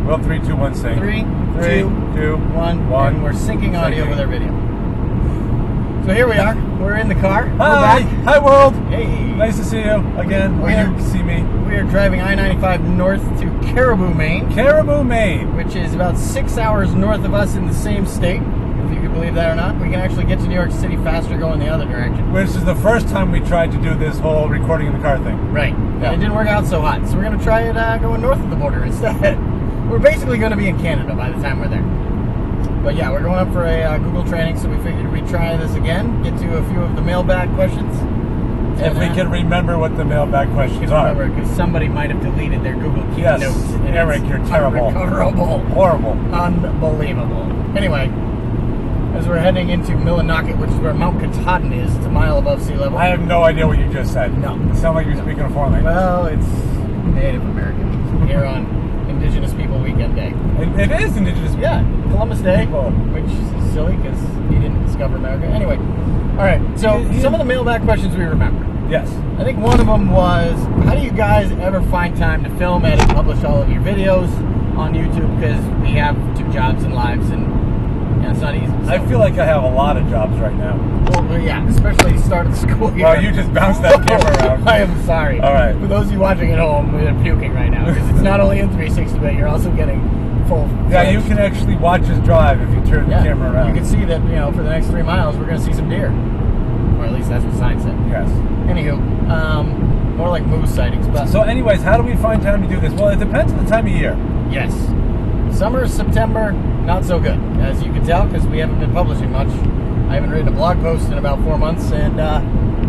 Well, 3, 2, 1, sing. 3, 3, 2, 1, 1. and we're syncing audio Syncing. with our video. So here we are. We're in the car. Hi. We're back. Hi, world. Hey. Nice to see you again. Or you see me. We are driving I-95 north to Caribou, Maine. Caribou, Maine. Which is about 6 hours north of us in the same state. If you can believe that or not. We can actually get to New York City faster going the other direction. Which is the first time we tried to do this whole recording in the car thing. Right. Yeah. And it didn't work out so hot. So we're going to try it going north of the border instead. We're basically going to be in Canada by the time we're there. But yeah, we're going up for a Google training, so we figured we'd try this again, get to a few of the mailbag questions. If we can remember what the mailbag questions are. Remember, because somebody might have deleted their Google Keep Yes, notes. Eric, you're terrible. Unrecoverable. Horrible. Unbelievable. Anyway, as we're heading into Millinocket, which is where Mount Katahdin is, it's a mile above sea level. I have no idea what you just said. No. It sounds like you're speaking a foreign language. Well, it's Native Americans here on Indigenous People Weekend Day. It is Indigenous People. Yeah, Columbus Day, People. which is silly because he didn't discover America. Anyway, all right, so some of the mailbag questions we remember. Yes. I think one of them was, how do you guys ever find time to film, edit, publish all of your videos on YouTube? Because we have 2 jobs and lives, and it's not easy. So. I feel like I have a lot of jobs right now. Well, yeah, especially start of school year. Well, you just bounced that camera around. I am sorry. All right. For those of you watching at home, we're puking right now because it's not only in 360, but you're also getting full. Yeah, you can actually watch us drive if you turn the camera around. You can see that, for the next 3 miles, we're going to see some deer. Or at least that's what the sign said. Yes. Anywho, more like moose sightings. But so anyways, how do we find time to do this? Well, it depends on the time of year. Yes. Summer, September, not so good, as you can tell, because we haven't been publishing much. I haven't written a blog post in about 4 months, and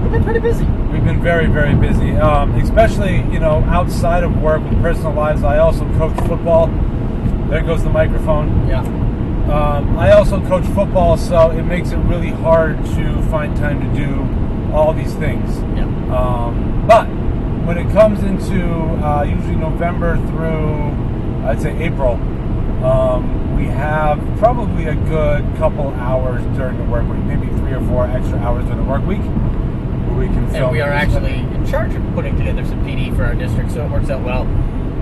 we've been pretty busy. We've been very, very busy, especially, outside of work with personal lives. I also coach football. There goes the microphone. Yeah. I also coach football, so it makes it really hard to find time to do all these things. Yeah. But when it comes into usually November through, I'd say April, we have probably a good couple hours during the work week, maybe 3 or 4 extra hours during the work week, where we can film. And we are actually in charge of putting together some PD for our district, so it works out well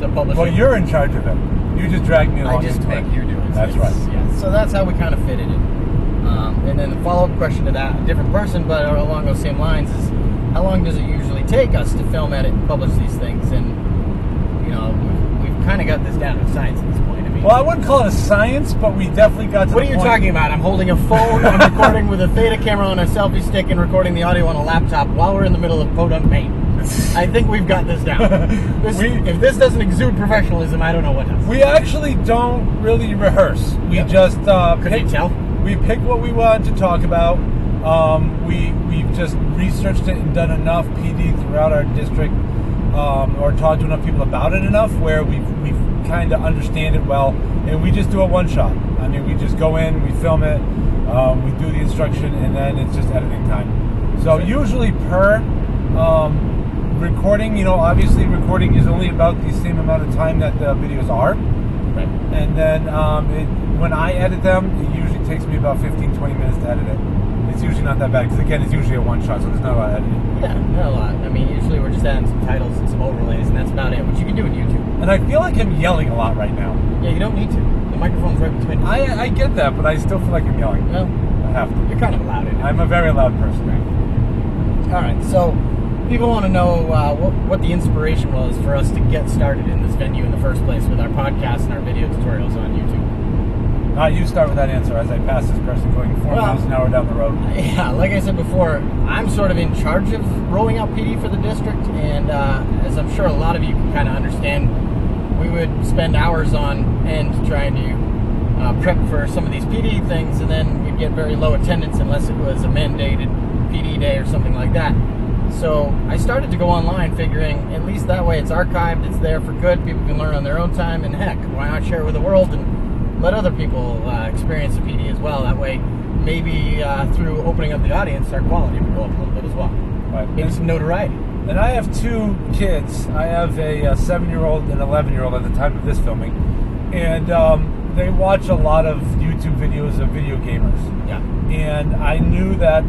to publish. Well, you're in charge of it. You just drag me along. I just make you do it. That's right. Yeah. So that's how we kind of fit it in. And then the follow-up question to that, a different person, but along those same lines, is how long does it usually take us to film, edit, and publish these things? And we've kind of got this down to science at this point. I mean, well, I wouldn't call it a science, but we definitely got to. What are you talking about? I'm holding a phone, I'm recording with a Theta camera on a selfie stick, and recording the audio on a laptop while we're in the middle of Podunk, Maine. I think we've got this down. If this doesn't exude professionalism, I don't know what does. We actually don't really rehearse. We just Could you tell? We pick what we want to talk about. We've just researched it and done enough PD throughout our district, or talked to enough people about it enough where we've kind of understand it well, and we just do a one-shot. I mean, we just go in, we film it, we do the instruction, and then it's just editing time. So usually per recording, obviously recording is only about the same amount of time that the videos are. Right. And then when I edit them, it usually takes me about 15-20 minutes to edit it. It's usually not that bad, because again, it's usually a one-shot, so there's not a lot of editing. Yeah, not a lot. I mean, usually we're just adding some titles and some overlays, and that's about it, which you can do in YouTube. And I feel like I'm yelling a lot right now. Yeah, you don't need to. The microphone's right between you. I get that, but I still feel like I'm yelling. Well, I have to. You're kind of loud in it. I'm a very loud person. Right. All right, so people want to know what the inspiration was for us to get started in this venue in the first place with our podcast and our video tutorials on YouTube. You start with that answer as I pass this person going 4 miles an hour down the road. Yeah, like I said before, I'm sort of in charge of rolling out PD for the district, and as I'm sure a lot of you can kind of understand, we would spend hours on end trying to prep for some of these PD things, and then we'd get very low attendance unless it was a mandated PD day or something like that. So I started to go online figuring at least that way it's archived, it's there for good, people can learn on their own time, and heck, why not share it with the world and let other people experience the PD as well. That way, maybe through opening up the audience, our quality would go up a little bit as well. Right. Maybe some notoriety. And I have 2 kids. I have a 7-year-old and 11-year-old at the time of this filming. And they watch a lot of YouTube videos of video gamers. Yeah. And I knew that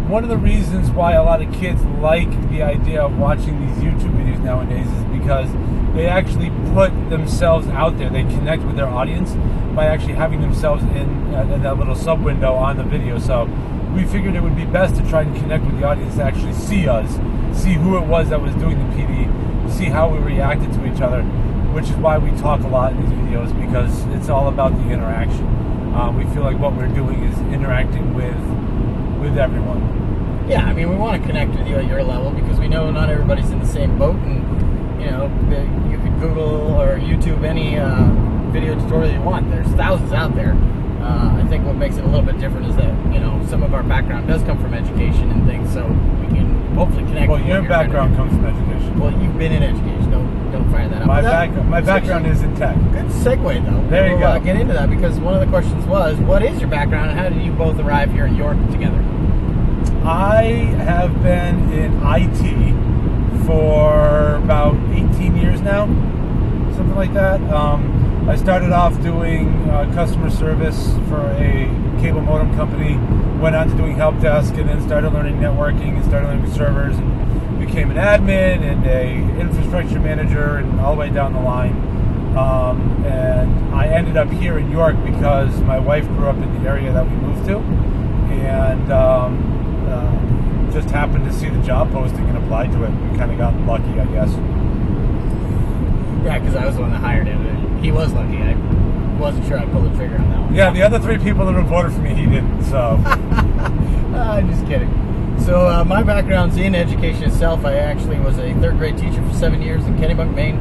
one of the reasons why a lot of kids like the idea of watching these YouTube videos nowadays is because they actually put themselves out there. They connect with their audience by actually having themselves in that little sub window on the video. So we figured it would be best to try and connect with the audience to actually see us, see who it was that was doing the PD, see how we reacted to each other, which is why we talk a lot in these videos, because it's all about the interaction. We feel like what we're doing is interacting with everyone. Yeah, I mean, we want to connect with you at your level because we know not everybody's in the same boat, and you know, you could Google or YouTube any video tutorial you want. There's thousands out there. I think what makes it a little bit different is that, you know, some of our background does come from education and things, so we can hopefully connect. Well, your background comes from education. Well, you've been in education. Don't fire that up. My background is in tech. Good segue, though. There you go. Get into that, because one of the questions was, what is your background and how did you both arrive here in York together? I have been in IT for about 18 years now, something like that. I started off doing customer service for a cable modem company, went on to doing help desk, and then started learning networking and started learning servers, and became an admin and a infrastructure manager and all the way down the line. And I ended up here in York because my wife grew up in the area that we moved to, and just happened to see the job posting and applied to it. We kind of got lucky, I guess. Yeah, because I was the one that hired him. He was lucky. I wasn't sure I'd pull the trigger on that one. Yeah, the other 3 people that have voted for me, he didn't, so. I'm just kidding. So my background's in education itself. I actually was a 3rd grade teacher for 7 years in Kennebunk, Maine,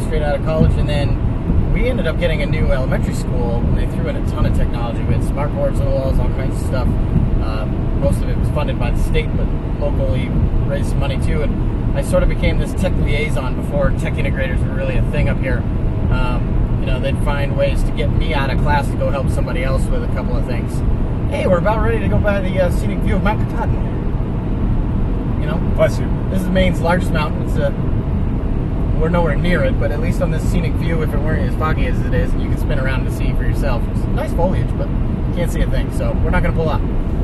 straight out of college. And then we ended up getting a new elementary school, and they threw in a ton of technology. We had smart boards on the walls, all kinds of stuff. Most of it was funded by the state, but locally raised some money too. And I sort of became this tech liaison before tech integrators were really a thing up here. You know, they'd find ways to get me out of class to go help somebody else with a couple of things. Hey, we're about ready to go by the scenic view of Mount Katahdin. You know? Bless you. This is Maine's largest mountain. It's we're nowhere near it, but at least on this scenic view, if it weren't as foggy as it is, you can spin around to see for yourself. It's nice foliage, but you can't see a thing, so we're not going to pull up.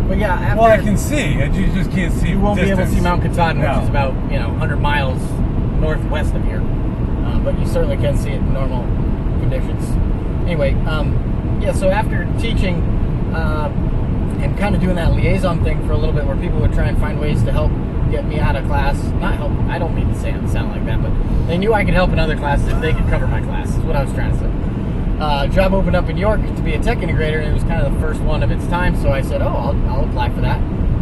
But yeah, after, well, I can see, and you just can't see. You won't distance. be able to see Mount Katahdin, No. which is about 100 miles northwest of here. But you certainly can see it in normal conditions. Anyway, yeah. So after teaching and kind of doing that liaison thing for a little bit, where people would try and find ways to help get me out of class. Not help. I don't mean to sound like that, but they knew I could help in other classes if they could cover my class. Is what I was trying to say. Job opened up in York to be a tech integrator, and it was kind of the first one of its time. So I said, "Oh, I'll apply for that,"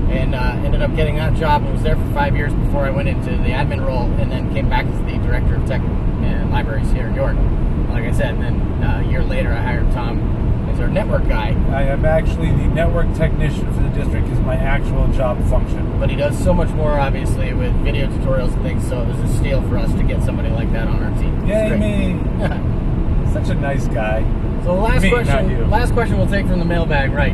and ended up getting that job. And was there for 5 years before I went into the admin role, and then came back as the director of tech and libraries here in York. Like I said, and then a year later, I hired Tom as our network guy. I am actually the network technician for the district. Is my actual job function. But he does so much more, obviously, with video tutorials and things. So it was a steal for us to get somebody like that on our team. Yay me! Such a nice guy. So the last Me, not question, you. last question we'll take from the mailbag, right,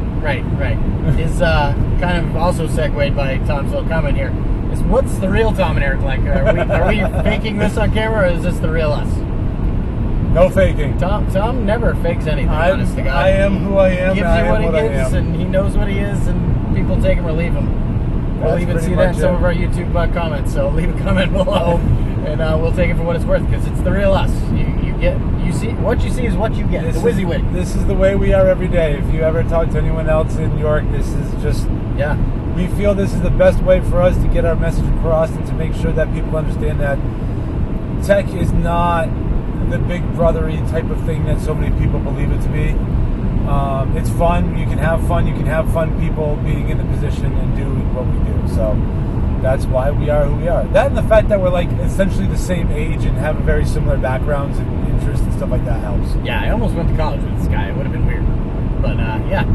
is kind of also segued by Tom's little comment here. Is what's the real Tom and Eric like? Are we faking this on camera, or is this the real us? No faking. Tom never fakes anything. Honest to God, I am who I am. He gives I you am what he gives, I am. and he knows what he is, and people take him or leave him. We'll That's even pretty see that in much some it. of our YouTube comments. So leave a comment below, and we'll take it for what it's worth, because it's the real us. You see what you see is what you get. The WYSIWYG. This is the way we are every day. If you ever talk to anyone else in York, this is just. Yeah. We feel this is the best way for us to get our message across and to make sure that people understand that tech is not the big brothery type of thing that so many people believe it to be. It's fun. You can have fun. You can have fun people being in the position and doing what we do. So that's why we are who we are. That and the fact that we're like essentially the same age and have very similar backgrounds and interests and stuff like that helps. Yeah, I almost went to college with this guy. It would have been weird. But yeah.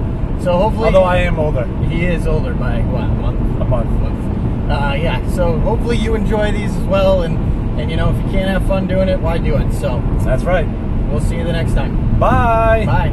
So hopefully. Although I am older. He is older by what, a month? A month. Yeah. So hopefully you enjoy these as well, and you know, if you can't have fun doing it, why do it? So That's right. we'll see you the next time. Bye. Bye.